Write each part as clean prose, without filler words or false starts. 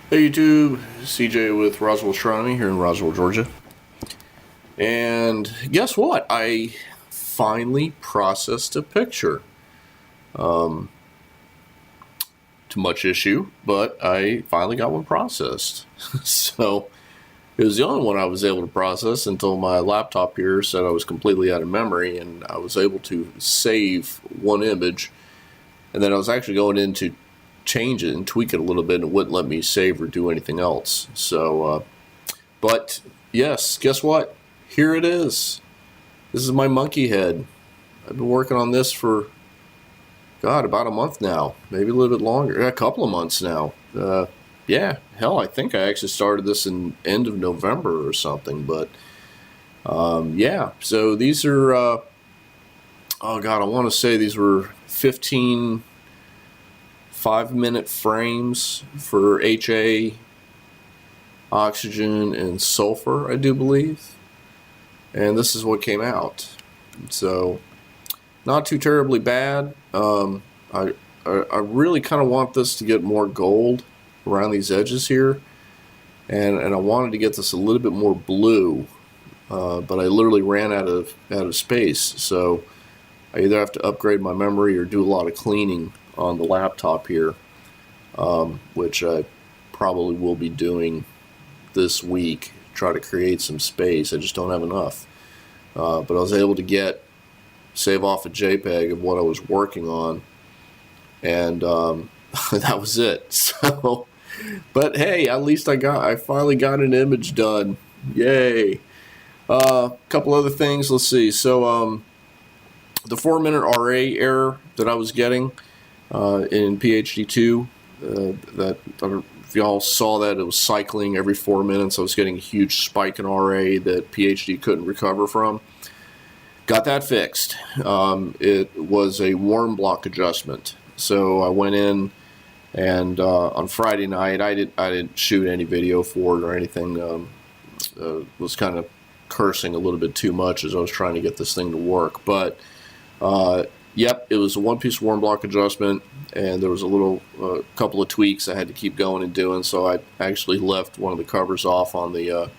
Hey YouTube, CJ with Roswell Astronomy here in Roswell, Georgia. And guess what? I finally processed a picture. Too much issue, but I finally got one processed. So it was the only one I was able to process until my laptop here said I was completely out of memory, and I was able to save one image. And then I was actually going in to change it and tweak it a little bit, and it wouldn't let me save or do anything else. So, but yes, guess what? Here it is. This is my monkey head. I've been working on this for, God, about a month now, maybe a little bit longer, a couple of months now. Yeah, hell, I think I actually started this in end of November or something. But yeah, so these are, oh God, I want to say these were 15 5-minute frames for HA, oxygen, and sulfur, I do believe. And this is what came out. So, not too terribly bad. I really kind of want this to get more gold around these edges here. And I wanted to get this a little bit more blue. But I literally ran out of space. So, I either have to upgrade my memory or do a lot of cleaning on the laptop here, which I probably will be doing this week. Try to create some space. I just don't have enough. But I was able to save off a JPEG of what I was working on, and that was it. So, but hey, at least I finally got an image done. Yay! A couple other things. Let's see. So, the 4-minute RA error that I was getting in PhD2, that if y'all saw that, it was cycling every 4 minutes. I was getting a huge spike in RA that PhD couldn't recover from. Got that fixed. It was a warm block adjustment. So I went in, and on Friday night, I didn't shoot any video for it or anything. Was kind of cursing a little bit too much as I was trying to get this thing to work. But yep, it was a one-piece warm block adjustment, and there was a couple of tweaks I had to keep going and doing. So I actually left one of the covers off on the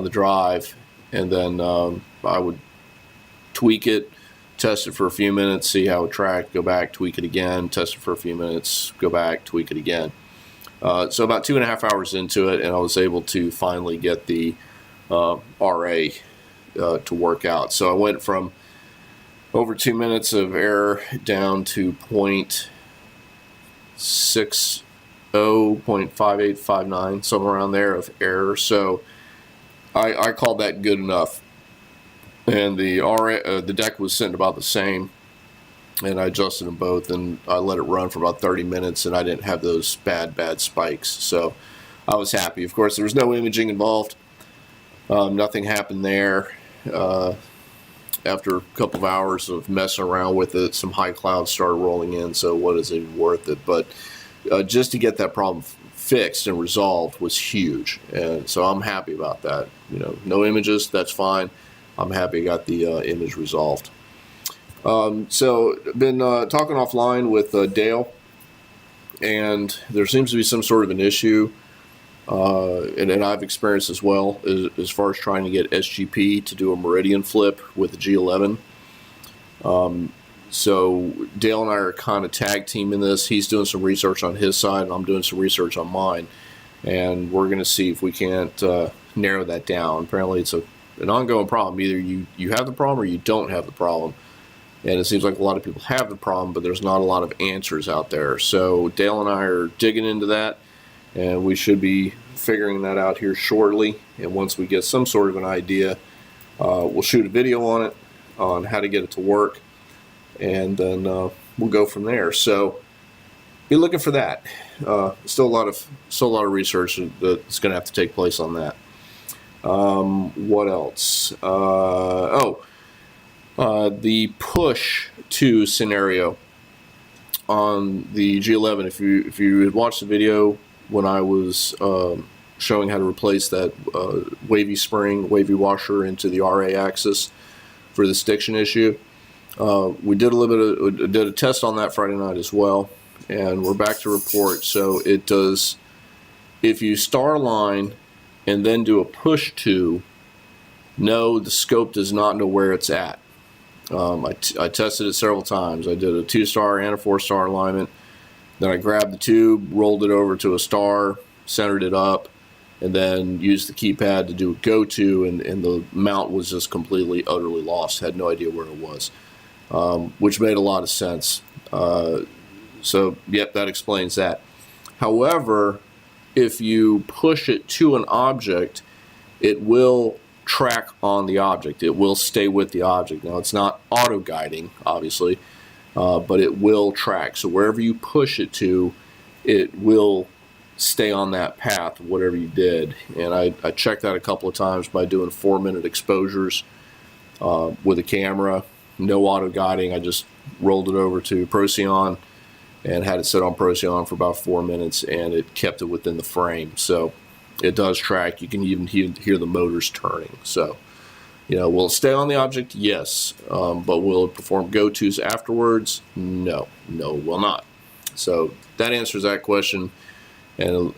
drive, and then I would tweak it, test it for a few minutes, see how it tracked, go back, tweak it again, test it for a few minutes, go back, tweak it again. So about 2.5 hours into it, and I was able to finally get the RA to work out. So I went from over 2 minutes of error down to 0.60, 0.5859, somewhere around there of error. So I called that good enough. And the deck was sitting about the same, and I adjusted them both, and I let it run for about 30 minutes, and I didn't have those bad spikes. So I was happy. Of course, there was no imaging involved. Nothing happened there. After a couple of hours of messing around with it, some high clouds started rolling in, so what is it worth it? But just to get that problem fixed and resolved was huge, and so I'm happy about that. You know, no images, that's fine. I'm happy I got the image resolved. So been talking offline with Dale, and there seems to be some sort of an issue, and I've experienced as well, as far as trying to get SGP to do a meridian flip with the G11. So Dale and I are kind of tag teaming this. He's doing some research on his side, and I'm doing some research on mine, and we're going to see if we can't narrow that down. Apparently it's an ongoing problem. Either you have the problem or you don't have the problem. And it seems like a lot of people have the problem, but there's not a lot of answers out there. So Dale and I are digging into that, and we should be figuring that out here shortly. And once we get some sort of an idea, we'll shoot a video on it, on how to get it to work, and then we'll go from there. So be looking for that. Still a lot of research that's going to have to take place on that. What else? The push to scenario on the G11. If you had watched the video when I was showing how to replace that wavy wavy washer into the RA axis for the stiction issue, we did did a test on that Friday night as well, and we're back to report. So it if you star line and then do a push to, no, the scope does not know where it's at. I tested it several times. I did a 2-star and a 4-star alignment. Then I grabbed the tube, rolled it over to a star, centered it up, and then used the keypad to do a go to, and the mount was just completely, utterly lost. Had no idea where it was, which made a lot of sense. So, yep, that explains that. However, if you push it to an object, it will track on the object. It will stay with the object. Now, it's not auto-guiding, obviously, but it will track. So wherever you push it to, it will stay on that path, whatever you did. And I checked that a couple of times by doing 4-minute exposures with a camera. No auto-guiding. I just rolled it over to Procyon and had it set on Procyon for about 4 minutes, and it kept it within the frame. So it does track. You can even hear the motors turning. So, will it stay on the object? Yes. But will it perform go-tos afterwards? No. No, it will not. So that answers that question. And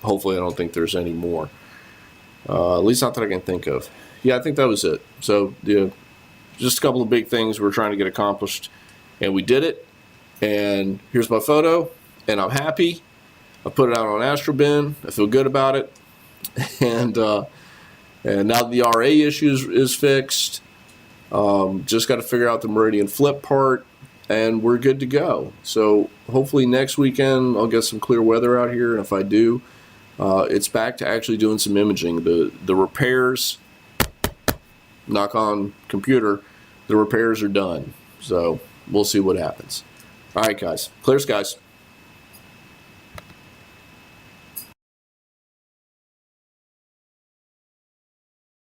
hopefully I don't think there's any more. At least not that I can think of. Yeah, I think that was it. So just a couple of big things we're trying to get accomplished. And we did it. And here's my photo. And I'm happy. I put it out on AstroBin. I feel good about it. And now that the RA issue is fixed, just got to figure out the meridian flip part, and we're good to go. So hopefully next weekend I'll get some clear weather out here, and if I do, it's back to actually doing some imaging. The repairs, knock on computer, the repairs are done. So we'll see what happens. All right, guys. Clear skies.